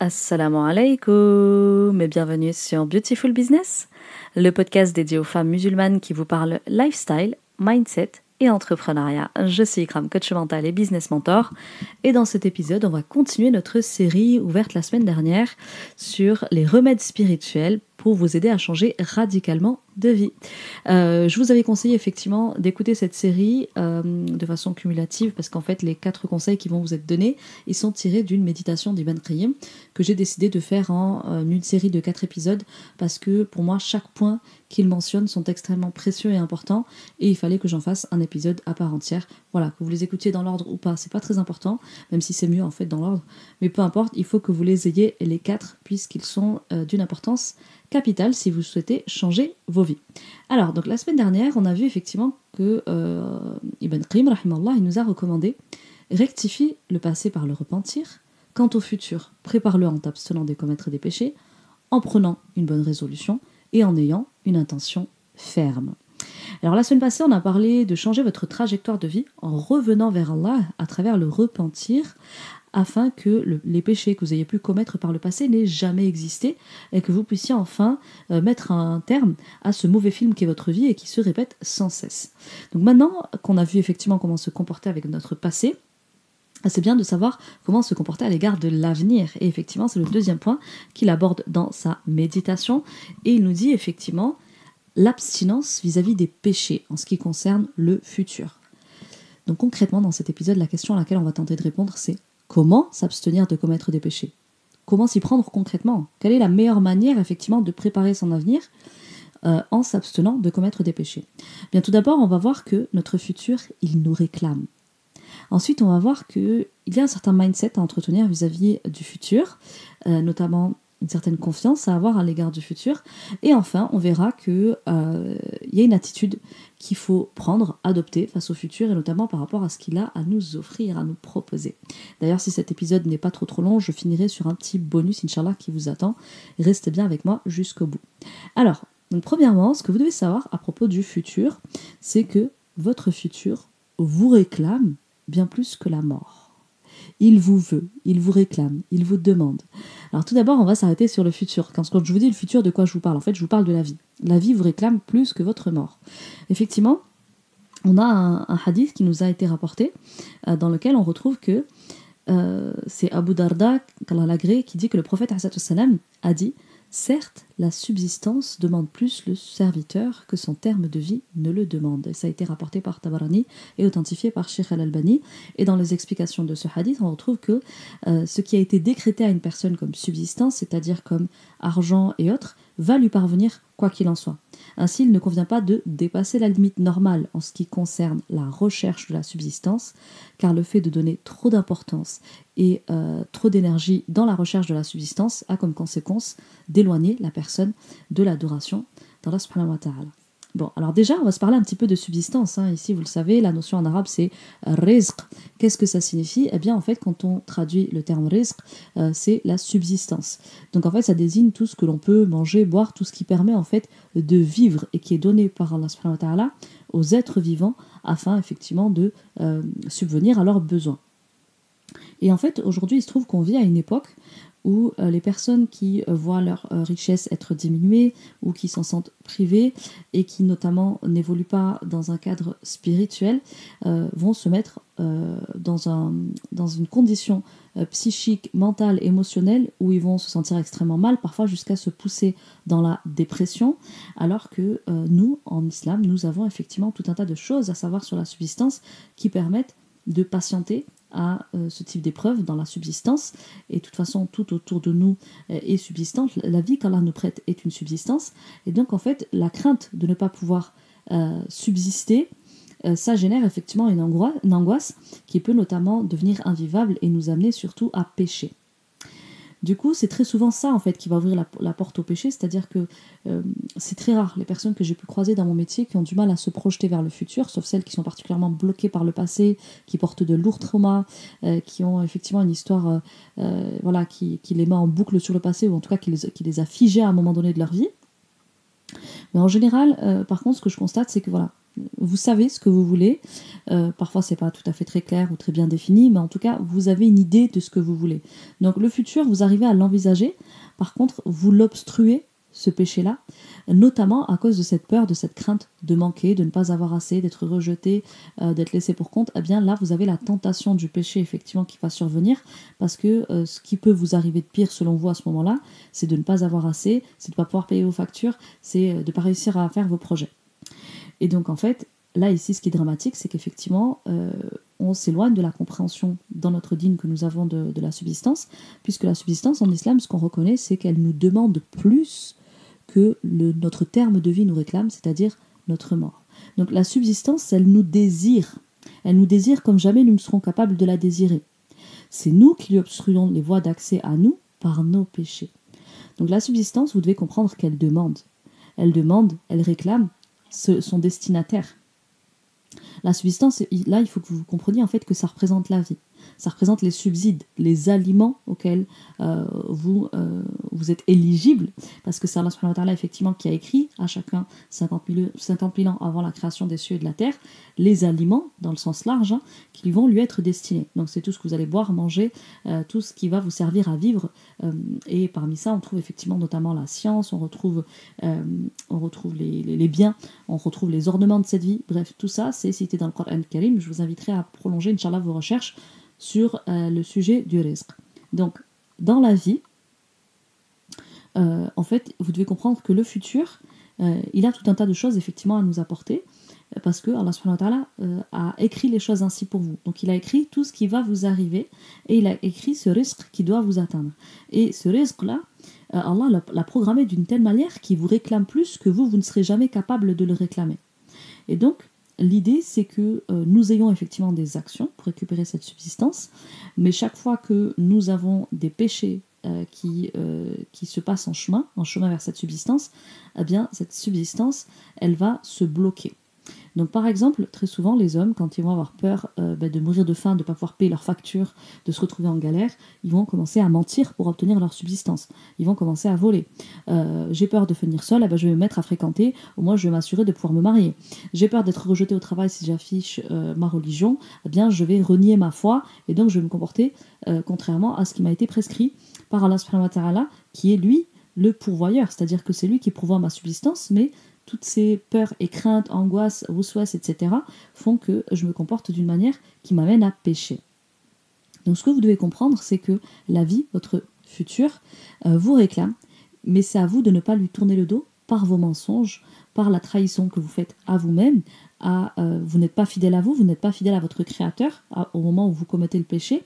Assalamu alaikum et bienvenue sur Beautiful Business, le podcast dédié aux femmes musulmanes qui vous parlent lifestyle, mindset et entrepreneuriat. Je suis Ikram, coach mental et business mentor, et dans cet épisode, on va continuer notre série ouverte la semaine dernière sur les remèdes spirituels pour vous aider à changer radicalement de vie. Je vous avais conseillé effectivement d'écouter cette série de façon cumulative parce qu'en fait les 4 conseils qui vont vous être donnés, ils sont tirés d'une méditation d'Ibn Qayyim que j'ai décidé de faire en une série de 4 épisodes parce que pour moi chaque point qu'il mentionne sont extrêmement précieux et importants et il fallait que j'en fasse un épisode à part entière. Voilà, que vous les écoutiez dans l'ordre ou pas, c'est pas très important, même si c'est mieux en fait dans l'ordre, mais peu importe, il faut que vous les ayez les 4 puisqu'ils sont d'une importance capitale si vous souhaitez changer vos vies. Alors, donc la semaine dernière, on a vu effectivement que Ibn Qayyim, rahimallah, il nous a recommandé rectifie le passé par le repentir, quant au futur, prépare-le en t'abstenant de commettre des péchés, en prenant une bonne résolution et en ayant une intention ferme. Alors la semaine passée, on a parlé de changer votre trajectoire de vie en revenant vers Allah à travers le repentir, afin que les péchés que vous ayez pu commettre par le passé n'aient jamais existé et que vous puissiez enfin mettre un terme à ce mauvais film qui est votre vie et qui se répète sans cesse. Donc maintenant qu'on a vu effectivement comment se comporter avec notre passé, c'est bien de savoir comment se comporter à l'égard de l'avenir. Et effectivement, c'est le deuxième point qu'il aborde dans sa méditation. Et il nous dit effectivement l'abstinence vis-à-vis des péchés en ce qui concerne le futur. Donc concrètement, dans cet épisode, la question à laquelle on va tenter de répondre, c'est comment s'abstenir de commettre des péchés? Comment s'y prendre concrètement? Quelle est la meilleure manière effectivement de préparer son avenir en s'abstenant de commettre des péchés? Bien, tout d'abord, on va voir que notre futur, il nous réclame. Ensuite, on va voir qu'il y a un certain mindset à entretenir vis-à-vis du futur, notamment une certaine confiance à avoir à l'égard du futur. Et enfin, on verra qu'il y a une attitude qu'il faut prendre, adopter face au futur, et notamment par rapport à ce qu'il a à nous offrir, à nous proposer. D'ailleurs, si cet épisode n'est pas trop long, je finirai sur un petit bonus, Inch'Allah, qui vous attend. Restez bien avec moi jusqu'au bout. Alors, donc, premièrement, ce que vous devez savoir à propos du futur, c'est que votre futur vous réclame bien plus que la mort. Il vous veut, il vous réclame, il vous demande. Alors tout d'abord, on va s'arrêter sur le futur. Quand je vous dis le futur, de quoi je vous parle? En fait, je vous parle de la vie. La vie vous réclame plus que votre mort. Effectivement, on a un hadith qui nous a été rapporté, dans lequel on retrouve que c'est Abu Darda, qu'Allah l'agrée, qui dit que le prophète a dit « Certes, la subsistance demande plus le serviteur que son terme de vie ne le demande. » Et ça a été rapporté par Tabarani et authentifié par Sheikh Al-Albani. Et dans les explications de ce hadith, on retrouve que ce qui a été décrété à une personne comme subsistance, c'est-à-dire comme argent et autres, va lui parvenir quoi qu'il en soit. Ainsi, il ne convient pas de dépasser la limite normale en ce qui concerne la recherche de la subsistance, car le fait de donner trop d'importance et trop d'énergie dans la recherche de la subsistance a comme conséquence d'éloigner la personne de l'adoration d'Allah subhanahu wa ta'ala. Bon, alors déjà, on va se parler un petit peu de subsistance. Ici, vous le savez, la notion en arabe, c'est rizq. Qu'est-ce que ça signifie? Eh bien, en fait, quand on traduit le terme rizq, c'est la subsistance. Donc, en fait, ça désigne tout ce que l'on peut manger, boire, tout ce qui permet, en fait, de vivre et qui est donné par Allah subhanahu wa ta'ala aux êtres vivants afin, effectivement, de subvenir à leurs besoins. Et en fait, aujourd'hui, il se trouve qu'on vit à une époque où les personnes qui voient leur richesse être diminuée ou qui s'en sentent privées et qui notamment n'évoluent pas dans un cadre spirituel vont se mettre dans une condition psychique, mentale, émotionnelle où ils vont se sentir extrêmement mal, parfois jusqu'à se pousser dans la dépression, alors que nous, en islam, nous avons effectivement tout un tas de choses à savoir sur la subsistance qui permettent de patienter à ce type d'épreuve dans la subsistance. Et de toute façon, tout autour de nous est subsistante. La vie qu'Allah nous prête est une subsistance. Et donc, en fait, la crainte de ne pas pouvoir subsister, ça génère effectivement une angoisse qui peut notamment devenir invivable et nous amener surtout à pécher. Du coup, c'est très souvent ça en fait qui va ouvrir la porte au péché, c'est-à-dire que c'est très rare les personnes que j'ai pu croiser dans mon métier qui ont du mal à se projeter vers le futur, sauf celles qui sont particulièrement bloquées par le passé, qui portent de lourds traumas, qui ont effectivement une histoire qui les met en boucle sur le passé, ou en tout cas qui les a figées à un moment donné de leur vie. Mais en général, par contre, ce que je constate, c'est que voilà, Vous savez ce que vous voulez. Parfois, c'est pas tout à fait très clair ou très bien défini, mais en tout cas, vous avez une idée de ce que vous voulez. Donc, le futur, vous arrivez à l'envisager. Par contre, vous l'obstruez, ce péché-là, notamment à cause de cette peur, de cette crainte de manquer, de ne pas avoir assez, d'être rejeté, d'être laissé pour compte. Eh bien, là, vous avez la tentation du péché, effectivement, qui va survenir, parce que ce qui peut vous arriver de pire, selon vous, à ce moment-là, c'est de ne pas avoir assez, c'est de ne pas pouvoir payer vos factures, c'est de ne pas réussir à faire vos projets. Et donc, en fait, là, ici, ce qui est dramatique, c'est qu'effectivement, on s'éloigne de la compréhension dans notre dîne que nous avons de la subsistance, puisque la subsistance, en islam, ce qu'on reconnaît, c'est qu'elle nous demande plus que notre terme de vie nous réclame, c'est-à-dire notre mort. Donc, la subsistance, elle nous désire. Elle nous désire comme jamais nous ne serons capables de la désirer. C'est nous qui lui obstruons les voies d'accès à nous par nos péchés. Donc, la subsistance, vous devez comprendre qu'elle demande. Elle demande, elle réclame son destinataire. La subsistance, là, il faut que vous compreniez en fait que ça représente la vie. Ça représente les subsides, les aliments auxquels vous êtes éligible, parce que c'est Allah subhanahu wa ta'ala effectivement qui a écrit à chacun 50 000 ans avant la création des cieux et de la terre, les aliments, dans le sens large, qui vont lui être destinés. Donc c'est tout ce que vous allez boire, manger, tout ce qui va vous servir à vivre. Et parmi ça, on trouve effectivement notamment la science, on retrouve les biens, on retrouve les ornements de cette vie. Bref, tout ça, c'est cité dans le Coran Karim. Je vous inviterai à prolonger, Inch'Allah, vos recherches sur le sujet du rizq. Donc, dans la vie, en fait, vous devez comprendre que le futur, il a tout un tas de choses effectivement à nous apporter, parce que Allah subhanahu wa ta'ala a écrit les choses ainsi pour vous. Donc, il a écrit tout ce qui va vous arriver, et il a écrit ce rizq qui doit vous atteindre. Et ce rizq-là, Allah l'a programmé d'une telle manière qu'il vous réclame plus que vous ne serez jamais capable de le réclamer. Et donc, l'idée, c'est que nous ayons effectivement des actions pour récupérer cette subsistance, mais chaque fois que nous avons des péchés qui se passent en chemin vers cette subsistance, eh bien, cette subsistance, elle va se bloquer. Donc par exemple, très souvent, les hommes, quand ils vont avoir peur de mourir de faim, de ne pas pouvoir payer leurs factures, de se retrouver en galère, ils vont commencer à mentir pour obtenir leur subsistance. Ils vont commencer à voler. J'ai peur de finir seul, je vais me mettre à fréquenter, au moins je vais m'assurer de pouvoir me marier. J'ai peur d'être rejeté au travail si j'affiche ma religion, je vais renier ma foi, et donc je vais me comporter contrairement à ce qui m'a été prescrit par Allah subhanahu wa ta'ala, qui est lui le pourvoyeur, c'est-à-dire que c'est lui qui pourvoit ma subsistance, mais toutes ces peurs et craintes, angoisses, waswas, etc. font que je me comporte d'une manière qui m'amène à pécher. Donc ce que vous devez comprendre, c'est que la vie, votre futur, vous réclame, mais c'est à vous de ne pas lui tourner le dos par vos mensonges, par la trahison que vous faites à vous-même. Vous n'êtes pas fidèle à vous, vous n'êtes pas fidèle à votre créateur au moment où vous commettez le péché.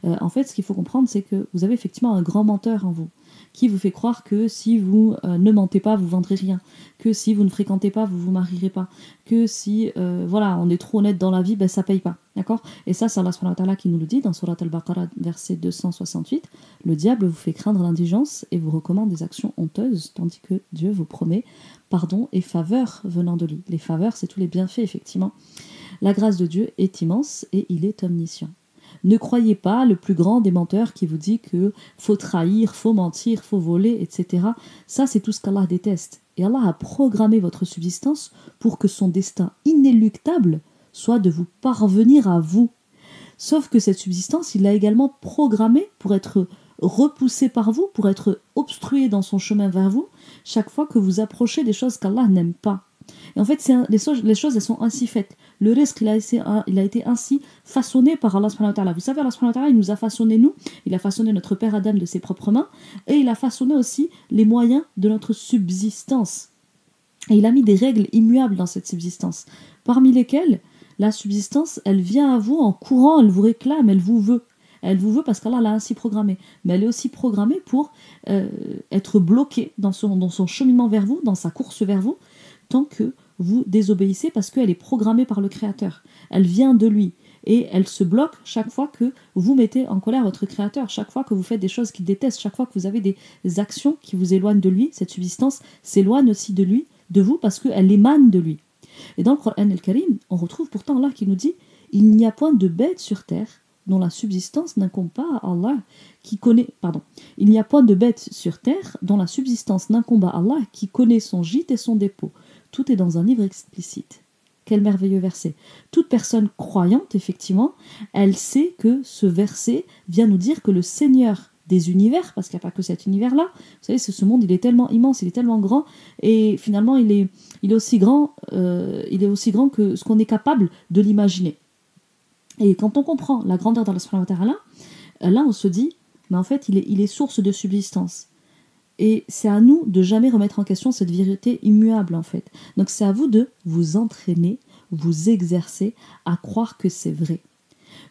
En fait, ce qu'il faut comprendre, c'est que vous avez effectivement un grand menteur en vous, qui vous fait croire que si vous ne mentez pas, vous vendrez rien, que si vous ne fréquentez pas, vous vous marierez pas, que si on est trop honnête dans la vie, ça paye pas, d'accord? Et ça, c'est Allah subhanahu wa ta'ala qui nous le dit dans Surat al-Baqarah, verset 268. Le diable vous fait craindre l'indigence et vous recommande des actions honteuses, tandis que Dieu vous promet pardon et faveur venant de lui. Les faveurs, c'est tous les bienfaits, effectivement. La grâce de Dieu est immense et il est omniscient. Ne croyez pas le plus grand des menteurs qui vous dit que faut trahir, faut mentir, faut voler, etc. Ça, c'est tout ce qu'Allah déteste. Et Allah a programmé votre subsistance pour que son destin inéluctable soit de vous parvenir à vous. Sauf que cette subsistance, il l'a également programmée pour être repoussée par vous, pour être obstruée dans son chemin vers vous, chaque fois que vous approchez des choses qu'Allah n'aime pas. Et en fait, les choses, elles sont ainsi faites. Le risque, il a été ainsi façonné par Allah subhanahu wa ta'ala. Vous savez, Allah subhanahu wa ta'ala, il nous a façonné nous, il a façonné notre père Adam de ses propres mains, et il a façonné aussi les moyens de notre subsistance. Et il a mis des règles immuables dans cette subsistance, parmi lesquelles la subsistance, elle vient à vous en courant, elle vous réclame, elle vous veut. Elle vous veut parce qu'Allah l'a ainsi programmée. Mais elle est aussi programmée pour être bloquée dans son cheminement vers vous, dans sa course vers vous, tant que vous désobéissez, parce qu'elle est programmée par le Créateur. Elle vient de lui. Et elle se bloque chaque fois que vous mettez en colère votre Créateur, chaque fois que vous faites des choses qu'il déteste, chaque fois que vous avez des actions qui vous éloignent de lui. Cette subsistance s'éloigne aussi de lui, de vous, parce qu'elle émane de lui. Et dans le Coran al-Karim, on retrouve pourtant Allah qui nous dit « Il n'y a point de bête sur terre dont la subsistance n'incombe pas à Allah qui connaît... » Il n'y a point de bête sur terre dont la subsistance n'incombe à Allah qui connaît son gîte et son dépôt. Tout est dans un livre explicite. quel merveilleux verset. Toute personne croyante, effectivement, elle sait que ce verset vient nous dire que le Seigneur des univers, parce qu'il n'y a pas que cet univers-là, vous savez, ce monde, il est tellement immense, il est tellement grand, et finalement, il est aussi grand que ce qu'on est capable de l'imaginer. Et quand on comprend la grandeur d'Allah subhanahu wa ta'ala, là, on se dit, mais en fait, il est source de subsistance. Et c'est à nous de jamais remettre en question cette vérité immuable, en fait. Donc, c'est à vous de vous entraîner, vous exercer à croire que c'est vrai.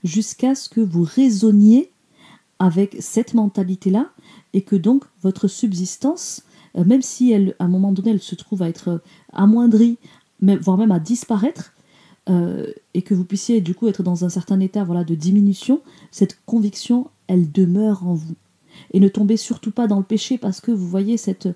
Jusqu'à ce que vous raisonniez avec cette mentalité-là et que donc votre subsistance, même si elle, à un moment donné, elle se trouve à être amoindrie, voire même à disparaître, et que vous puissiez du coup être dans un certain état de diminution, cette conviction, elle demeure en vous. Et ne tombez surtout pas dans le péché parce que vous voyez cette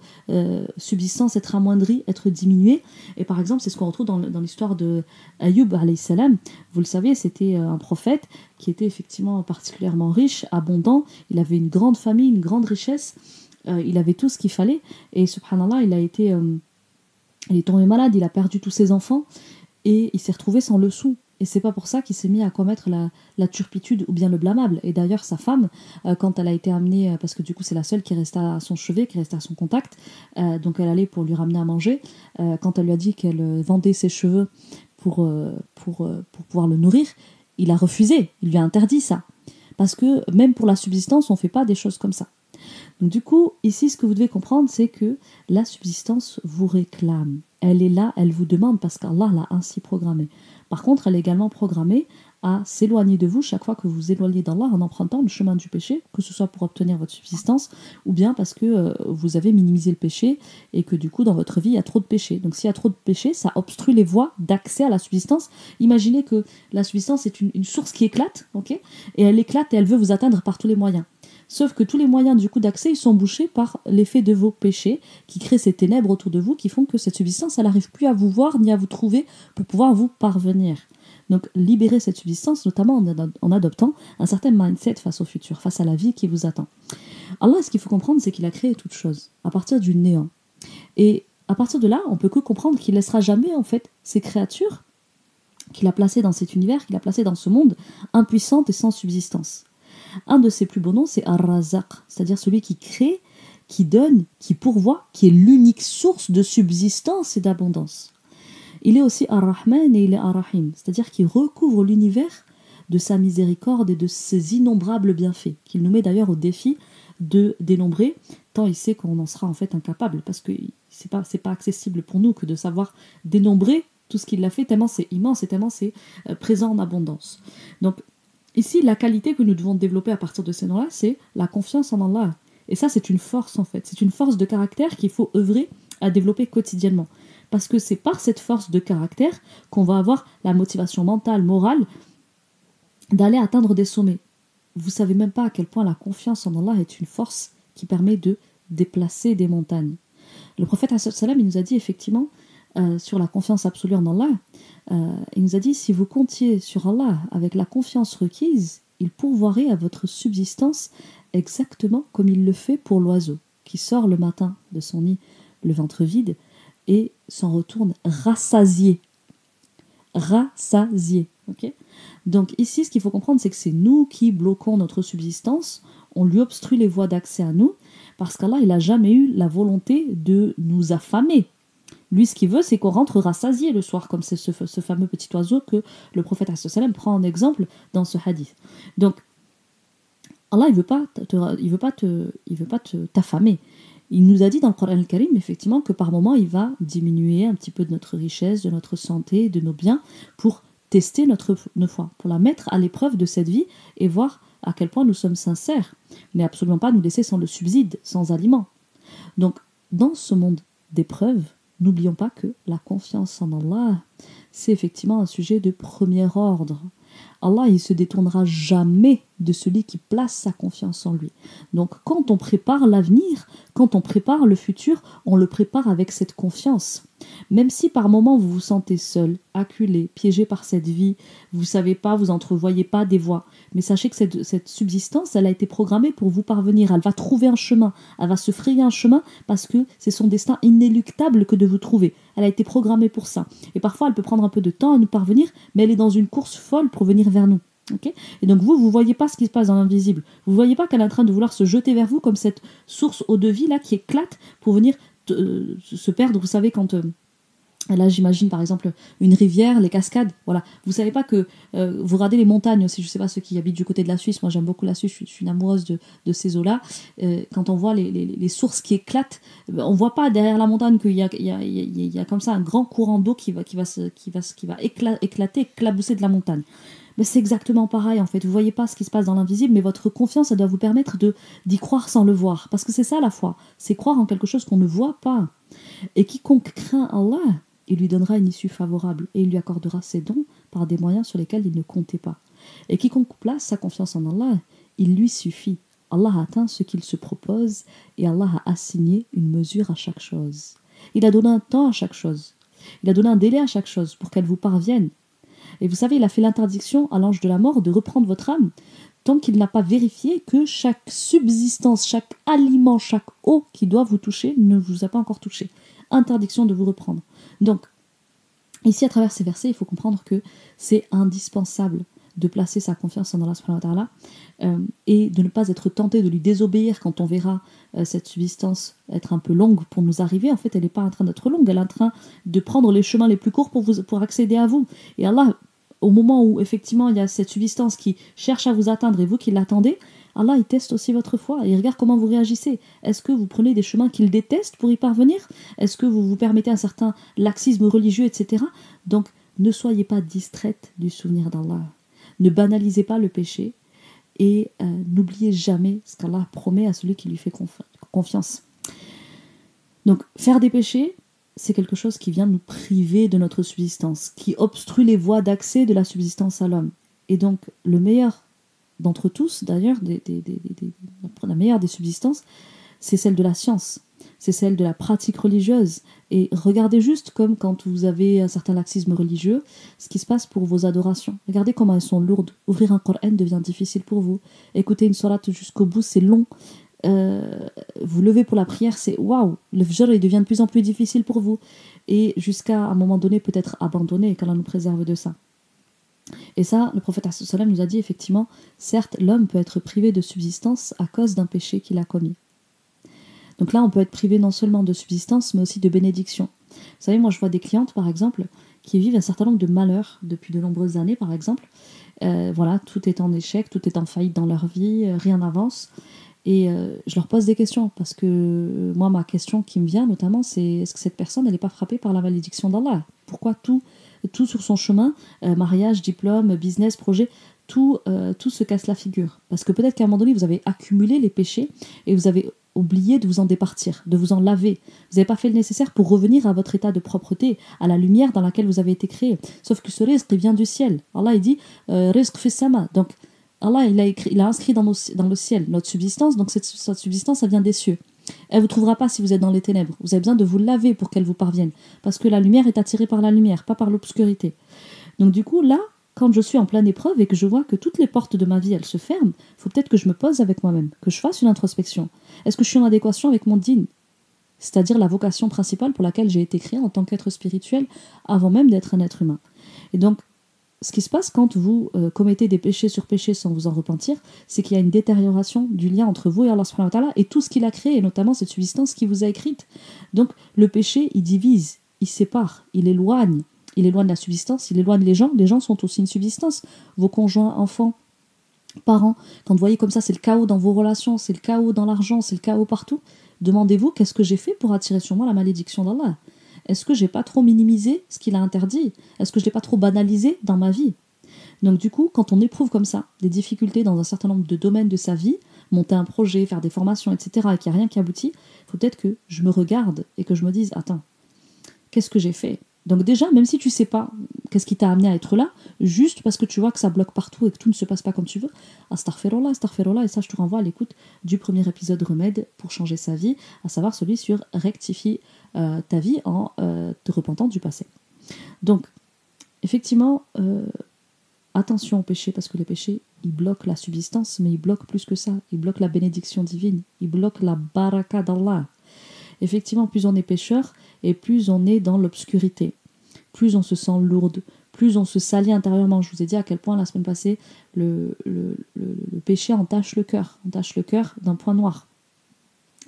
subsistance être amoindrie, être diminuée. Et par exemple, c'est ce qu'on retrouve dans l'histoire de Ayyub alayhi salam. Vous le savez, c'était un prophète qui était effectivement particulièrement riche, abondant. Il avait une grande famille, une grande richesse. Il avait tout ce qu'il fallait. Et subhanallah, il est tombé malade, il a perdu tous ses enfants et il s'est retrouvé sans le sou. Et c'est pas pour ça qu'il s'est mis à commettre la turpitude ou bien le blâmable. Et d'ailleurs, sa femme, quand elle a été amenée, parce que du coup c'est la seule qui restait à son chevet, qui restait à son contact, donc elle allait pour lui ramener à manger, quand elle lui a dit qu'elle vendait ses cheveux pour pouvoir le nourrir, il a refusé, il lui a interdit ça. Parce que même pour la subsistance, on fait pas des choses comme ça. Donc du coup, ici, ce que vous devez comprendre, c'est que la subsistance vous réclame. Elle est là, elle vous demande parce qu'Allah l'a ainsi programmée. Par contre, elle est également programmée à s'éloigner de vous chaque fois que vous vous éloignez d'Allah en empruntant le chemin du péché, que ce soit pour obtenir votre subsistance ou bien parce que vous avez minimisé le péché et que du coup, dans votre vie, il y a trop de péché. Donc s'il y a trop de péché, ça obstrue les voies d'accès à la subsistance. Imaginez que la subsistance est une source qui éclate, ok, et elle éclate et elle veut vous atteindre par tous les moyens. Sauf que tous les moyens du coup d'accès, ils sont bouchés par l'effet de vos péchés qui créent ces ténèbres autour de vous qui font que cette subsistance, elle n'arrive plus à vous voir ni à vous trouver pour pouvoir vous parvenir. Donc libérer cette subsistance, notamment en adoptant un certain mindset face au futur, face à la vie qui vous attend. Allah, ce qu'il faut comprendre, c'est qu'il a créé toute chose à partir du néant. Et à partir de là, on peut que comprendre qu'il ne laissera jamais en fait ces créatures qu'il a placées dans cet univers, qu'il a placées dans ce monde, impuissantes et sans subsistance. Un de ses plus beaux noms, c'est Ar-Razaq, c'est-à-dire celui qui crée, qui donne, qui pourvoit, qui est l'unique source de subsistance et d'abondance. Il est aussi Ar-Rahman et il est Ar-Rahim, c'est-à-dire qu'il recouvre l'univers de sa miséricorde et de ses innombrables bienfaits, qu'il nous met d'ailleurs au défi de dénombrer, tant il sait qu'on en sera en fait incapable, parce que c'est pas accessible pour nous que de savoir dénombrer tout ce qu'il a fait, tellement c'est immense et tellement c'est présent en abondance. Donc, ici, la qualité que nous devons développer à partir de ces noms-là, c'est la confiance en Allah. Et ça, c'est une force en fait. C'est une force de caractère qu'il faut œuvrer à développer quotidiennement. Parce que c'est par cette force de caractère qu'on va avoir la motivation mentale, morale, d'aller atteindre des sommets. Vous savez même pas à quel point la confiance en Allah est une force qui permet de déplacer des montagnes. Le prophète il nous a dit effectivement sur la confiance absolue en Allah, il nous a dit si vous comptiez sur Allah avec la confiance requise, il pourvoirait à votre subsistance exactement comme il le fait pour l'oiseau qui sort le matin de son nid, le ventre vide, et s'en retourne rassasié. Rassasié. Okay. Donc ici, ce qu'il faut comprendre, c'est que c'est nous qui bloquons notre subsistance, on lui obstrue les voies d'accès à nous, parce qu'Allah, il n'a jamais eu la volonté de nous affamer. Lui, ce qu'il veut, c'est qu'on rentre rassasié le soir, comme c'est ce fameux petit oiseau que le prophète sallam prend en exemple dans ce hadith. Donc, Allah, il veut pas t'affamer. Il nous a dit dans le Coran al-Karim, effectivement, que par moments, il va diminuer un petit peu de notre richesse, de notre santé, de nos biens, pour tester notre foi, pour la mettre à l'épreuve de cette vie et voir à quel point nous sommes sincères, mais absolument pas nous laisser sans le subside, sans aliment. Donc, dans ce monde d'épreuves, n'oublions pas que la confiance en Allah, c'est effectivement un sujet de premier ordre. Allah, il se détournera jamais de celui qui place sa confiance en lui. Donc, quand on prépare l'avenir, quand on prépare le futur, on le prépare avec cette confiance. Même si par moments vous vous sentez seul, acculé, piégé par cette vie, vous ne savez pas, vous n'entrevoyez pas des voies. Mais sachez que cette subsistance, elle a été programmée pour vous parvenir. Elle va trouver un chemin, elle va se frayer un chemin parce que c'est son destin inéluctable que de vous trouver. Elle a été programmée pour ça. Et parfois, elle peut prendre un peu de temps à nous parvenir, mais elle est dans une course folle pour venir vers nous. Okay. Et donc vous ne voyez pas ce qui se passe dans l'invisible. Vous ne voyez pas qu'elle est en train de vouloir se jeter vers vous comme cette source eau de vie là qui éclate pour venir se perdre. Vous savez quand... là, j'imagine par exemple une rivière, les cascades. Voilà. Vous savez pas que vous regardez les montagnes aussi. Je sais pas ceux qui habitent du côté de la Suisse. Moi, j'aime beaucoup la Suisse. Je suis une amoureuse de ces eaux-là. Quand on voit les sources qui éclatent, on voit pas derrière la montagne qu'il y a comme ça un grand courant d'eau qui va éclater, éclabousser de la montagne. Mais c'est exactement pareil en fait. Vous voyez pas ce qui se passe dans l'invisible, mais votre confiance, elle doit vous permettre d'y croire sans le voir. Parce que c'est ça la foi. C'est croire en quelque chose qu'on ne voit pas. Et quiconque craint Allah, il lui donnera une issue favorable et il lui accordera ses dons par des moyens sur lesquels il ne comptait pas. Et quiconque place sa confiance en Allah, il lui suffit. Allah atteint ce qu'il se propose et Allah a assigné une mesure à chaque chose. Il a donné un temps à chaque chose. Il a donné un délai à chaque chose pour qu'elle vous parvienne. Et vous savez, il a fait l'interdiction à l'ange de la mort de reprendre votre âme tant qu'il n'a pas vérifié que chaque subsistance, chaque aliment, chaque eau qui doit vous toucher ne vous a pas encore touché. Interdiction de vous reprendre. Donc, ici, à travers ces versets, il faut comprendre que c'est indispensable de placer sa confiance en Allah subhanahu wa ta'ala et de ne pas être tenté de lui désobéir quand on verra cette subsistance être un peu longue pour nous arriver. En fait, elle n'est pas en train d'être longue, elle est en train de prendre les chemins les plus courts pour accéder à vous. Et Allah, au moment où effectivement il y a cette subsistance qui cherche à vous atteindre et vous qui l'attendez, Allah il teste aussi votre foi et il regarde comment vous réagissez. Est-ce que vous prenez des chemins qu'il déteste pour y parvenir? Est-ce que vous vous permettez un certain laxisme religieux, etc. Donc ne soyez pas distraite du souvenir d'Allah. Ne banalisez pas le péché et n'oubliez jamais ce qu'Allah promet à celui qui lui fait confiance. Donc faire des péchés, c'est quelque chose qui vient nous priver de notre subsistance, qui obstrue les voies d'accès de la subsistance à l'homme. Et donc, le meilleur d'entre tous, d'ailleurs, la meilleure des subsistances, c'est celle de la science, c'est celle de la pratique religieuse. Et regardez juste comme quand vous avez un certain laxisme religieux, ce qui se passe pour vos adorations. Regardez comment elles sont lourdes. Ouvrir un Coran devient difficile pour vous. Écouter une sourate jusqu'au bout, c'est long. Vous levez pour la prière, c'est waouh, le fajr il devient de plus en plus difficile pour vous et jusqu'à un moment donné peut-être abandonné, qu'Allah nous préserve de ça. Et ça, le prophète sallam nous a dit effectivement, certes l'homme peut être privé de subsistance à cause d'un péché qu'il a commis. Donc là on peut être privé non seulement de subsistance mais aussi de bénédiction. Vous savez, moi je vois des clientes par exemple qui vivent un certain nombre de malheurs depuis de nombreuses années par exemple. Voilà, tout est en échec, tout est en faillite dans leur vie, rien n'avance. Et je leur pose des questions parce que moi ma question qui me vient notamment c'est est-ce que cette personne elle n'est pas frappée par la malédiction d'Allah? Pourquoi tout sur son chemin, mariage, diplôme, business, projet, tout se casse la figure? Parce que peut-être qu'à un moment donné vous avez accumulé les péchés et vous avez oublié de vous en départir, de vous en laver. Vous n'avez pas fait le nécessaire pour revenir à votre état de propreté, à la lumière dans laquelle vous avez été créé. Sauf que ce rizq il vient du ciel. Allah il dit rizq fis sama. Donc Allah, il a inscrit dans le ciel notre subsistance, donc cette subsistance, elle vient des cieux. Elle ne vous trouvera pas si vous êtes dans les ténèbres. Vous avez besoin de vous laver pour qu'elle vous parvienne. Parce que la lumière est attirée par la lumière, pas par l'obscurité. Donc du coup, là, quand je suis en pleine épreuve et que je vois que toutes les portes de ma vie, elles se ferment, il faut peut-être que je me pose avec moi-même, que je fasse une introspection. Est-ce que je suis en adéquation avec mon dîn? C'est-à-dire la vocation principale pour laquelle j'ai été créé en tant qu'être spirituel avant même d'être un être humain. Et donc, ce qui se passe quand vous commettez des péchés sur péchés sans vous en repentir, c'est qu'il y a une détérioration du lien entre vous et Allah subhanahu wa ta'ala et tout ce qu'il a créé, et notamment cette subsistance qui vous a écrite. Donc le péché, il divise, il sépare, il éloigne la subsistance, il éloigne les gens sont aussi une subsistance. Vos conjoints, enfants, parents, quand vous voyez comme ça, c'est le chaos dans vos relations, c'est le chaos dans l'argent, c'est le chaos partout, demandez-vous qu'est-ce que j'ai fait pour attirer sur moi la malédiction d'Allah? Est-ce que j'ai pas trop minimisé ce qu'il a interdit? Est-ce que je l'ai pas trop banalisé dans ma vie? Donc du coup, quand on éprouve comme ça des difficultés dans un certain nombre de domaines de sa vie, monter un projet, faire des formations, etc., et qu'il n'y a rien qui aboutit, il faut peut-être que je me regarde et que je me dise, attends, qu'est-ce que j'ai fait? Donc déjà, même si tu sais pas qu'est-ce qui t'a amené à être là, juste parce que tu vois que ça bloque partout et que tout ne se passe pas comme tu veux, astaghfirullah, astaghfirullah, et ça je te renvoie à l'écoute du premier épisode Remède pour changer sa vie, à savoir celui sur rectifie ta vie en te repentant du passé. Donc, effectivement, attention aux péchés, parce que les péchés, ils bloquent la subsistance, mais ils bloquent plus que ça, ils bloquent la bénédiction divine, ils bloquent la baraka d'Allah. Effectivement, plus on est pécheur, et plus on est dans l'obscurité, plus on se sent lourde, plus on se salit intérieurement. Je vous ai dit à quel point la semaine passée, le péché entache le cœur d'un point noir.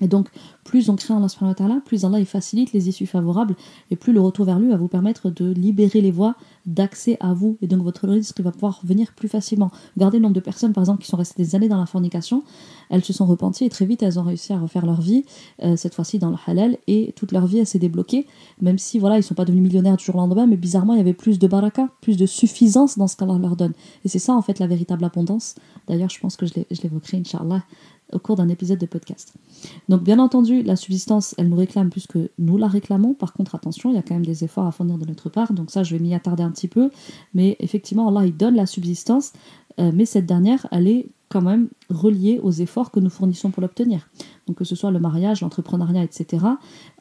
Et donc, plus on craint Allah subhanahu wa ta'ala, plus Allah il facilite les issues favorables, et plus le retour vers lui va vous permettre de libérer les voies d'accès à vous, et donc votre risque va pouvoir venir plus facilement. Regardez le nombre de personnes, par exemple, qui sont restées des années dans la fornication, elles se sont repenties, et très vite, elles ont réussi à refaire leur vie, cette fois-ci dans le halal, et toute leur vie, elle s'est débloquée, même si, voilà, ils ne sont pas devenus millionnaires du jour au lendemain, mais bizarrement, il y avait plus de baraka, plus de suffisance dans ce qu'Allah leur donne. Et c'est ça, en fait, la véritable abondance. D'ailleurs, je pense que je l'évoquerai, Inch'Allah, au cours d'un épisode de podcast. Donc bien entendu, la subsistance, elle nous réclame plus que nous la réclamons. Par contre, attention, il y a quand même des efforts à fournir de notre part. Donc ça, je vais m'y attarder un petit peu. Mais effectivement, Allah, il donne la subsistance. Mais cette dernière, elle est quand même reliée aux efforts que nous fournissons pour l'obtenir. Donc que ce soit le mariage, l'entrepreneuriat, etc.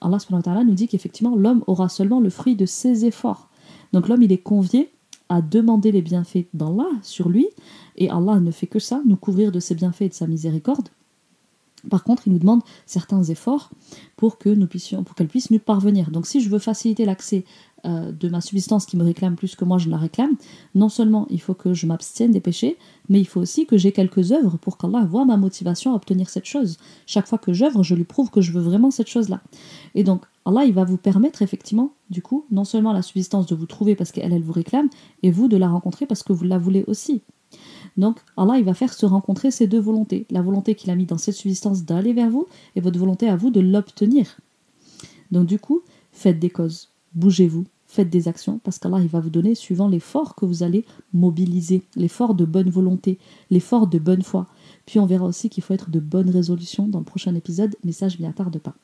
Allah subhanahu wa ta'ala nous dit qu'effectivement, l'homme aura seulement le fruit de ses efforts. Donc l'homme, il est convié à demander les bienfaits d'Allah sur lui. Et Allah ne fait que ça, nous couvrir de ses bienfaits et de sa miséricorde. Par contre, il nous demande certains efforts pour qu'elle puisse nous parvenir. Donc si je veux faciliter l'accès de ma subsistance qui me réclame plus que moi je la réclame, non seulement il faut que je m'abstienne des péchés, mais il faut aussi que j'ai quelques œuvres pour qu'Allah voie ma motivation à obtenir cette chose. Chaque fois que j'œuvre, je lui prouve que je veux vraiment cette chose-là. Et donc Allah, il va vous permettre effectivement, du coup, non seulement la subsistance de vous trouver parce qu'elle vous réclame, et vous de la rencontrer parce que vous la voulez aussi. Donc Allah, il va faire se rencontrer ces deux volontés. La volonté qu'il a mis dans cette subsistance d'aller vers vous et votre volonté à vous de l'obtenir. Donc du coup, faites des causes, bougez-vous, faites des actions parce qu'Allah, il va vous donner suivant l'effort que vous allez mobiliser, l'effort de bonne volonté, l'effort de bonne foi. Puis on verra aussi qu'il faut être de bonnes résolutions dans le prochain épisode, mais ça, je m'y attarde pas.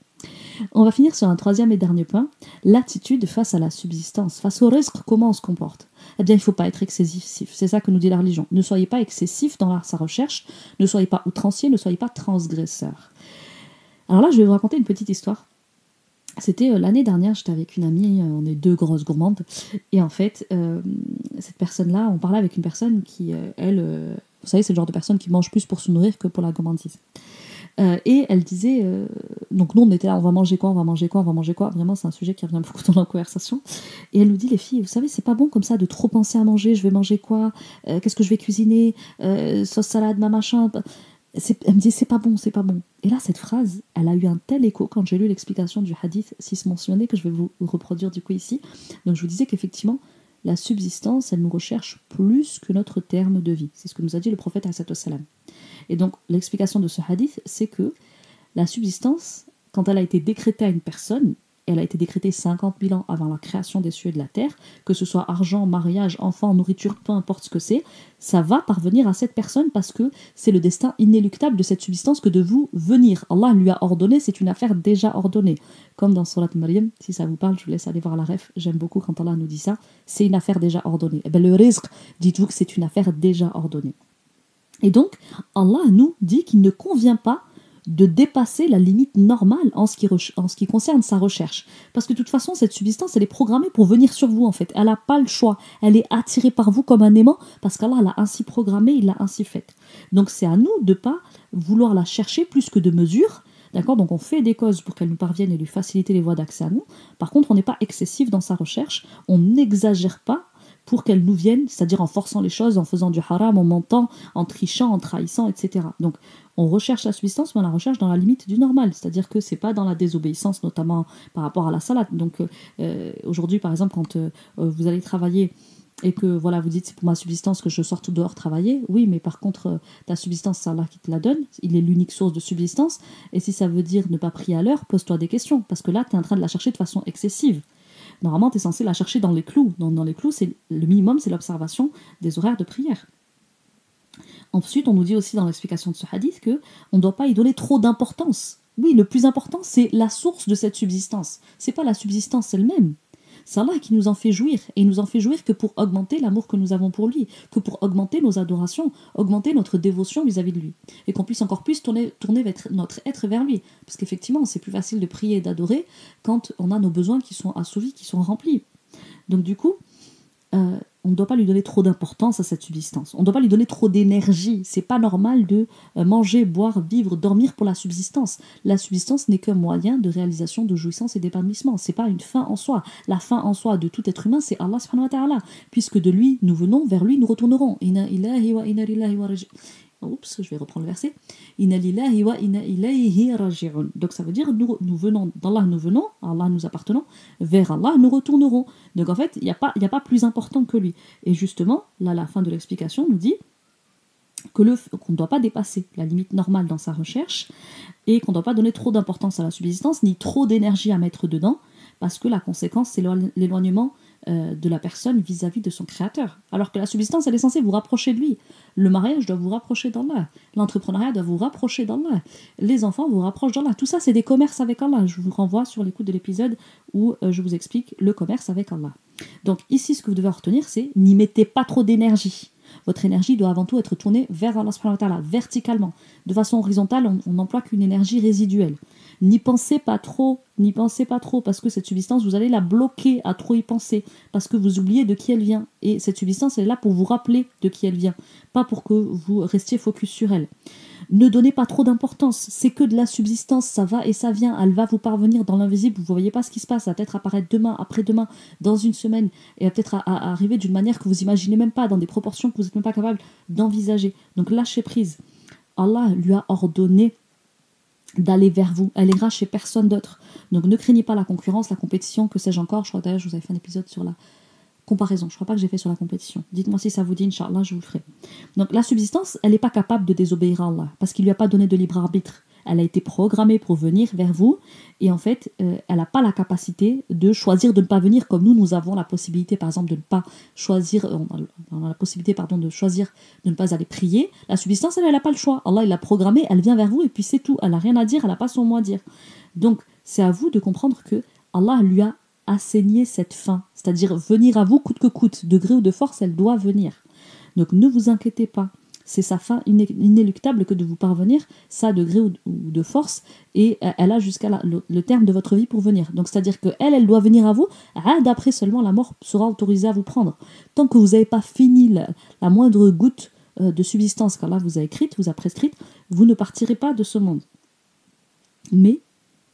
On va finir sur un troisième et dernier point, l'attitude face à la subsistance, face au risque, comment on se comporte. Eh bien, il ne faut pas être excessif, c'est ça que nous dit la religion. Ne soyez pas excessif dans sa recherche, ne soyez pas outrancier, ne soyez pas transgresseur. Alors là, je vais vous raconter une petite histoire. C'était l'année dernière, j'étais avec une amie, on est deux grosses gourmandes, et en fait, cette personne-là, on parlait avec une personne qui, vous savez, c'est le genre de personne qui mange plus pour se nourrir que pour la gourmandise. Et elle disait, donc nous on était là, on va manger quoi, vraiment c'est un sujet qui revient beaucoup dans la conversation, et elle nous dit, les filles, vous savez, c'est pas bon comme ça de trop penser à manger, je vais manger quoi, qu'est-ce que je vais cuisiner, sauce salade, machin, elle me dit c'est pas bon, et là cette phrase, elle a eu un tel écho quand j'ai lu l'explication du hadith 6 mentionné, que je vais vous reproduire du coup ici. Donc je vous disais qu'effectivement, la subsistance, elle nous recherche plus que notre terme de vie, c'est ce que nous a dit le prophète alayhi salam. Et donc, l'explication de ce hadith, c'est que la subsistance, quand elle a été décrétée à une personne, elle a été décrétée 50 000 ans avant la création des cieux et de la terre, que ce soit argent, mariage, enfant, nourriture, peu importe ce que c'est, ça va parvenir à cette personne parce que c'est le destin inéluctable de cette subsistance que de vous venir. Allah lui a ordonné, c'est une affaire déjà ordonnée. Comme dans Surat Maryam, si ça vous parle, je vous laisse aller voir la ref, j'aime beaucoup quand Allah nous dit ça, c'est une affaire déjà ordonnée. Et bien le rizq, dites-vous que c'est une affaire déjà ordonnée. Et donc, Allah nous dit qu'il ne convient pas de dépasser la limite normale en ce qui concerne sa recherche. Parce que de toute façon, cette subsistance, elle est programmée pour venir sur vous en fait. Elle n'a pas le choix. Elle est attirée par vous comme un aimant parce qu'Allah l'a ainsi programmée, il l'a ainsi faite. Donc c'est à nous de ne pas vouloir la chercher plus que de mesure. D'accord ? Donc on fait des causes pour qu'elle nous parvienne et lui faciliter les voies d'accès à nous. Par contre, on n'est pas excessif dans sa recherche. On n'exagère pas pour qu'elle nous vienne, c'est-à-dire en forçant les choses, en faisant du haram, en mentant, en trichant, en trahissant, etc. Donc, on recherche la subsistance, mais on la recherche dans la limite du normal, c'est-à-dire que c'est pas dans la désobéissance, notamment par rapport à la salade. Donc, aujourd'hui, par exemple, quand vous allez travailler et que voilà, vous dites c'est pour ma subsistance que je sorte dehors travailler, oui, mais par contre, ta subsistance, c'est Allah qui te la donne, il est l'unique source de subsistance, et si ça veut dire ne pas prier à l'heure, pose-toi des questions, parce que là, tu es en train de la chercher de façon excessive. Normalement, tu es censé la chercher dans les clous. Dans les clous, c'est le minimum, c'est l'observation des horaires de prière. Ensuite, on nous dit aussi dans l'explication de ce hadith qu'on ne doit pas y donner trop d'importance. Oui, le plus important, c'est la source de cette subsistance. C'est pas la subsistance elle-même. C'est Allah qui nous en fait jouir. Et il nous en fait jouir que pour augmenter l'amour que nous avons pour lui, que pour augmenter nos adorations, augmenter notre dévotion vis-à-vis de lui. Et qu'on puisse encore plus tourner notre être vers lui. Parce qu'effectivement, c'est plus facile de prier et d'adorer quand on a nos besoins qui sont assouvis, qui sont remplis. Donc du coup, on ne doit pas lui donner trop d'importance à cette subsistance. On ne doit pas lui donner trop d'énergie. C'est pas normal de manger, boire, vivre, dormir pour la subsistance. La subsistance n'est qu'un moyen de réalisation de jouissance et d'épanouissement. C'est pas une fin en soi. La fin en soi de tout être humain, c'est Allah subhanahu wa ta'ala. Puisque de lui, nous venons, vers lui, nous retournerons. Inna ilahi wa inna ilahi wa raji'un. Oups, je vais reprendre le verset. Inna lillahi wa inna ilayhi raji'un. Donc ça veut dire nous venons d'Allah, nous venons, à Allah nous appartenons, vers Allah nous retournerons. Donc en fait, il n'y a pas plus important que lui. Et justement, là, la fin de l'explication nous dit qu'on ne doit pas dépasser la limite normale dans sa recherche et qu'on ne doit pas donner trop d'importance à la subsistance ni trop d'énergie à mettre dedans, parce que la conséquence, c'est l'éloignement de la personne vis-à-vis de son créateur. Alors que la subsistance, elle est censée vous rapprocher de lui. Le mariage doit vous rapprocher d'Allah. L'entrepreneuriat doit vous rapprocher d'Allah. Les enfants vous rapprochent d'Allah. Tout ça, c'est des commerces avec Allah. Je vous renvoie sur l'écoute de l'épisode où je vous explique le commerce avec Allah. Donc ici, ce que vous devez retenir, c'est n'y mettez pas trop d'énergie. Votre énergie doit avant tout être tournée vers Allah subhanahu wa ta'ala, verticalement. De façon horizontale, on n'emploie qu'une énergie résiduelle. N'y pensez pas trop, parce que cette subsistance, vous allez la bloquer à trop y penser, parce que vous oubliez de qui elle vient. Et cette subsistance, elle est là pour vous rappeler de qui elle vient, pas pour que vous restiez focus sur elle. Ne donnez pas trop d'importance, c'est que de la subsistance, ça va et ça vient, elle va vous parvenir dans l'invisible, vous ne voyez pas ce qui se passe, ça va peut-être apparaître demain, après-demain, dans une semaine, et va peut-être à arriver d'une manière que vous imaginez même pas, dans des proportions que vous n'êtes même pas capable d'envisager. Donc lâchez prise. Allah lui a ordonné d'aller vers vous, elle ira chez personne d'autre. Donc ne craignez pas la concurrence, la compétition, que sais-je encore. Je crois d'ailleurs je vous avais fait un épisode sur la comparaison, je crois pas que j'ai fait sur la compétition. Dites-moi si ça vous dit, Inch'Allah, je vous le ferai. Donc la subsistance, elle n'est pas capable de désobéir à Allah, parce qu'il lui a pas donné de libre arbitre. Elle a été programmée pour venir vers vous, et en fait, elle n'a pas la capacité de choisir de ne pas venir, comme nous avons la possibilité, par exemple, de ne pas choisir, on a la possibilité, pardon, de choisir de ne pas aller prier. La subsistance, elle n'a pas le choix. Allah, il l'a programmée, elle vient vers vous, et puis c'est tout. Elle n'a rien à dire, elle n'a pas son mot à dire. Donc, c'est à vous de comprendre que Allah lui a assigné cette fin, c'est-à-dire venir à vous coûte que coûte, de gré ou de force, elle doit venir. Donc, ne vous inquiétez pas. C'est sa fin inéluctable que de vous parvenir, ça de gré ou de force, et elle a jusqu'à le terme de votre vie pour venir. Donc c'est-à-dire qu'elle doit venir à vous, d'après seulement la mort sera autorisée à vous prendre. Tant que vous n'avez pas fini la moindre goutte de subsistance qu'Allah vous a écrite, vous a prescrite, vous ne partirez pas de ce monde. Mais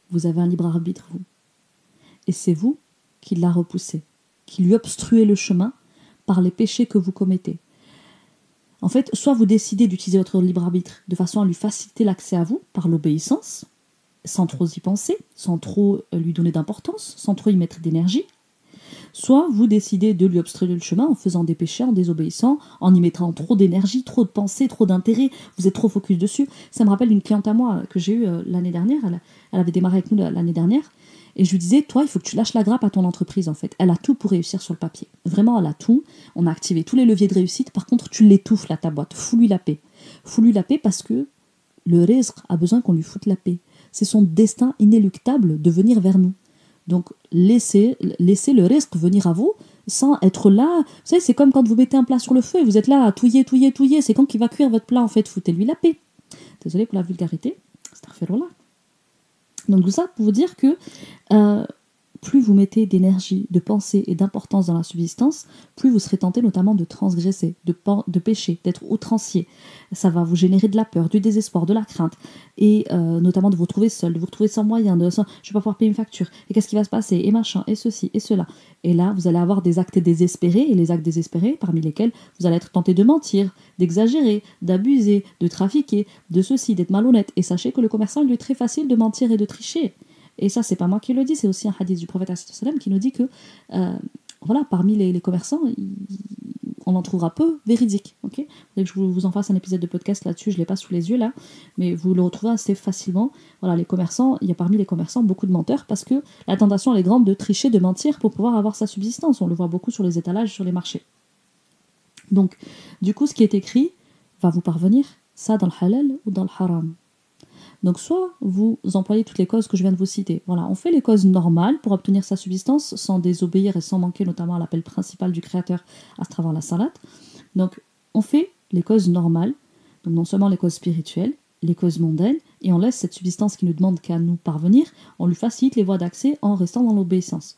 vous avez un libre arbitre, vous. Et c'est vous qui l'a repoussé, qui lui obstruez le chemin par les péchés que vous commettez. En fait, soit vous décidez d'utiliser votre libre arbitre de façon à lui faciliter l'accès à vous par l'obéissance, sans trop y penser, sans trop lui donner d'importance, sans trop y mettre d'énergie, soit vous décidez de lui obstruer le chemin en faisant des péchés, en désobéissant, en y mettant trop d'énergie, trop de pensée, trop d'intérêt, vous êtes trop focus dessus. Ça me rappelle une cliente à moi que j'ai eue l'année dernière, elle avait démarré avec nous l'année dernière, et je lui disais, toi, il faut que tu lâches la grappe à ton entreprise, en fait. Elle a tout pour réussir sur le papier. Vraiment, elle a tout. On a activé tous les leviers de réussite. Par contre, tu l'étouffes, là, ta boîte. Fous-lui la paix. Fous-lui la paix parce que le rizq a besoin qu'on lui foute la paix. C'est son destin inéluctable de venir vers nous. Donc, laissez le rizq venir à vous sans être là. Vous savez, c'est comme quand vous mettez un plat sur le feu et vous êtes là à touiller. C'est quand qu'il va cuire votre plat, en fait. Foutez-lui la paix. Désolée pour la vulgarité. Astaghfirullah. Donc tout ça pour vous dire que plus vous mettez d'énergie, de pensée et d'importance dans la subsistance, plus vous serez tenté notamment de transgresser, de pécher, d'être outrancier. Ça va vous générer de la peur, du désespoir, de la crainte, et notamment de vous retrouver seul, de vous retrouver sans moyen, je ne vais pas pouvoir payer une facture, et qu'est-ce qui va se passer, et machin, et ceci, et cela. Et là, vous allez avoir des actes désespérés, et les actes désespérés, parmi lesquels vous allez être tenté de mentir, d'exagérer, d'abuser, de trafiquer, de ceci, d'être malhonnête. Et sachez que le commerçant, il lui est très facile de mentir et de tricher. Et ça, c'est pas moi qui le dis, c'est aussi un hadith du prophète sallam qui nous dit que voilà, parmi les commerçants, on en trouvera peu véridiques. Okay, que je vous en fasse un épisode de podcast là-dessus, je ne l'ai pas sous les yeux là, mais vous le retrouvez assez facilement. Voilà, les commerçants, il y a parmi les commerçants beaucoup de menteurs parce que la tentation elle est grande de tricher, de mentir pour pouvoir avoir sa subsistance. On le voit beaucoup sur les étalages, sur les marchés. Donc, du coup, ce qui est écrit va vous parvenir, ça dans le halal ou dans le haram. Donc soit vous employez toutes les causes que je viens de vous citer. Voilà, on fait les causes normales pour obtenir sa subsistance sans désobéir et sans manquer notamment à l'appel principal du Créateur à travers la salate. Donc on fait les causes normales, donc non seulement les causes spirituelles, les causes mondaines, et on laisse cette subsistance qui ne demande qu'à nous parvenir, on lui facilite les voies d'accès en restant dans l'obéissance.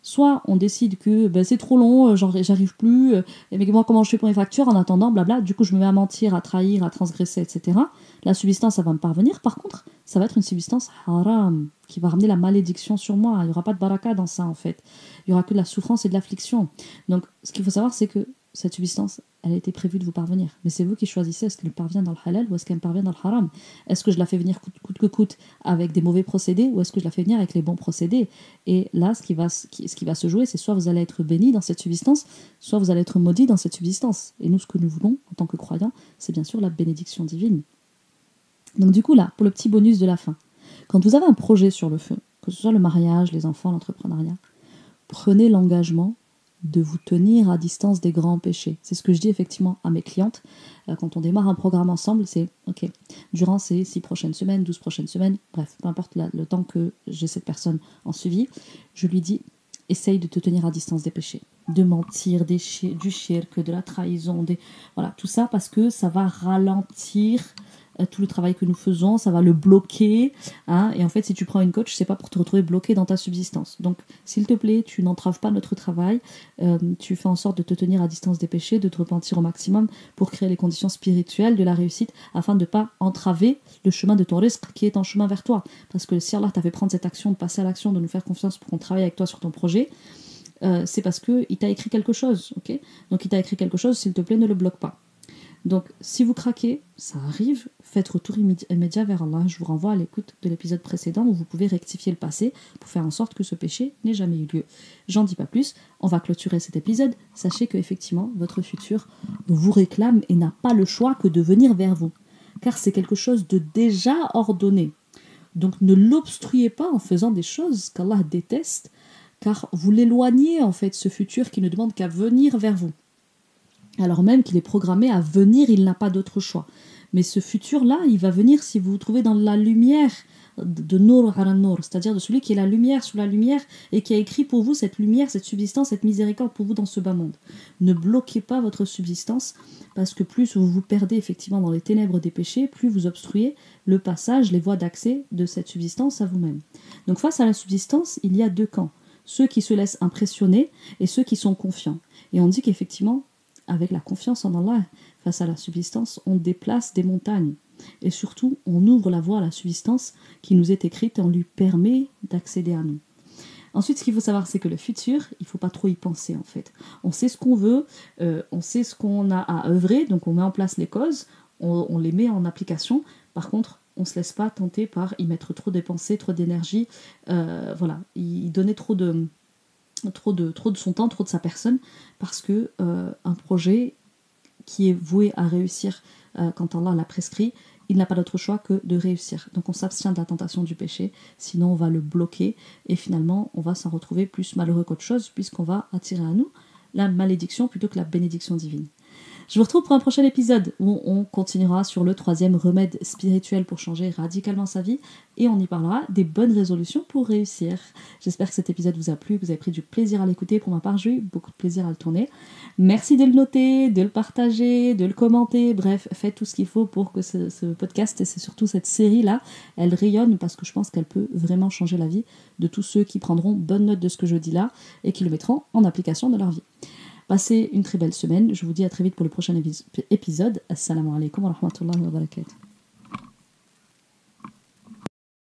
Soit on décide que c'est trop long, j'arrive plus, mais moi comment je fais pour mes factures en attendant, blabla, du coup je me mets à mentir, à trahir, à transgresser, etc. La subsistance, ça va me parvenir. Par contre, ça va être une subsistance haram, qui va ramener la malédiction sur moi. Il n'y aura pas de baraka dans ça en fait. Il n'y aura que de la souffrance et de l'affliction. Donc ce qu'il faut savoir, c'est que cette subsistance, elle a été prévue de vous parvenir. Mais c'est vous qui choisissez, est-ce qu'elle parvient dans le halal ou est-ce qu'elle parvient dans le haram. Est-ce que je la fais venir coûte que coûte avec des mauvais procédés ou est-ce que je la fais venir avec les bons procédés. Et là, ce qui va se jouer, c'est soit vous allez être béni dans cette subsistance, soit vous allez être maudit dans cette subsistance. Et nous, ce que nous voulons, en tant que croyants, c'est bien sûr la bénédiction divine. Donc du coup, là, pour le petit bonus de la fin, quand vous avez un projet sur le feu, que ce soit le mariage, les enfants, l'entrepreneuriat, prenez l'engagement de vous tenir à distance des grands péchés. C'est ce que je dis effectivement à mes clientes. Quand on démarre un programme ensemble, c'est OK, durant ces 6 prochaines semaines, 12 prochaines semaines, bref, peu importe le temps que j'ai cette personne en suivi, je lui dis, essaye de te tenir à distance des péchés. De mentir, du shirk, de la trahison, voilà, tout ça parce que ça va ralentir tout le travail que nous faisons, ça va le bloquer, hein, et en fait si tu prends une coach, c'est pas pour te retrouver bloqué dans ta subsistance. Donc s'il te plaît, tu n'entraves pas notre travail, tu fais en sorte de te tenir à distance des péchés, de te repentir au maximum pour créer les conditions spirituelles de la réussite afin de ne pas entraver le chemin de ton risque qui est en chemin vers toi. Parce que si Allah t'a fait prendre cette action, de passer à l'action, de nous faire confiance pour qu'on travaille avec toi sur ton projet, c'est parce qu'il t'a écrit quelque chose, ok ? Donc il t'a écrit quelque chose, s'il te plaît, ne le bloque pas. Donc, si vous craquez, ça arrive, faites retour immédiat vers Allah. Je vous renvoie à l'écoute de l'épisode précédent où vous pouvez rectifier le passé pour faire en sorte que ce péché n'ait jamais eu lieu. J'en dis pas plus, on va clôturer cet épisode. Sachez que effectivement, votre futur vous réclame et n'a pas le choix que de venir vers vous. Car c'est quelque chose de déjà ordonné. Donc, ne l'obstruez pas en faisant des choses qu'Allah déteste, car vous l'éloignez en fait, ce futur qui ne demande qu'à venir vers vous. Alors même qu'il est programmé à venir, il n'a pas d'autre choix. Mais ce futur-là, il va venir si vous vous trouvez dans la lumière de Nour ala Nour, c'est-à-dire de celui qui est la lumière sous la lumière et qui a écrit pour vous cette lumière, cette subsistance, cette miséricorde pour vous dans ce bas monde. Ne bloquez pas votre subsistance parce que plus vous vous perdez effectivement dans les ténèbres des péchés, plus vous obstruez le passage, les voies d'accès de cette subsistance à vous-même. Donc face à la subsistance, il y a 2 camps. Ceux qui se laissent impressionner et ceux qui sont confiants. Et on dit qu'effectivement, avec la confiance en Allah, face à la subsistance, on déplace des montagnes. Et surtout, on ouvre la voie à la subsistance qui nous est écrite et on lui permet d'accéder à nous. Ensuite, ce qu'il faut savoir, c'est que le futur, il ne faut pas trop y penser en fait. On sait ce qu'on veut, on sait ce qu'on a à œuvrer, donc on met en place les causes, on les met en application. Par contre, on ne se laisse pas tenter par y mettre trop de pensées, trop d'énergie, y donner trop de son temps, trop de sa personne, parce que un projet qui est voué à réussir quand Allah l'a prescrit, il n'a pas d'autre choix que de réussir. Donc on s'abstient de la tentation du péché, sinon on va le bloquer et finalement on va s'en retrouver plus malheureux qu'autre chose puisqu'on va attirer à nous la malédiction plutôt que la bénédiction divine. Je vous retrouve pour un prochain épisode où on continuera sur le 3e remède spirituel pour changer radicalement sa vie et on y parlera des bonnes résolutions pour réussir. J'espère que cet épisode vous a plu, que vous avez pris du plaisir à l'écouter. Pour ma part, j'ai eu beaucoup de plaisir à le tourner. Merci de le noter, de le partager, de le commenter. Bref, faites tout ce qu'il faut pour que ce podcast et c'est surtout cette série-là, elle rayonne parce que je pense qu'elle peut vraiment changer la vie de tous ceux qui prendront bonne note de ce que je dis là et qui le mettront en application dans leur vie. Passez une très belle semaine. Je vous dis à très vite pour le prochain épisode. Assalamu alaikum wa rahmatullahi wa barakatuh.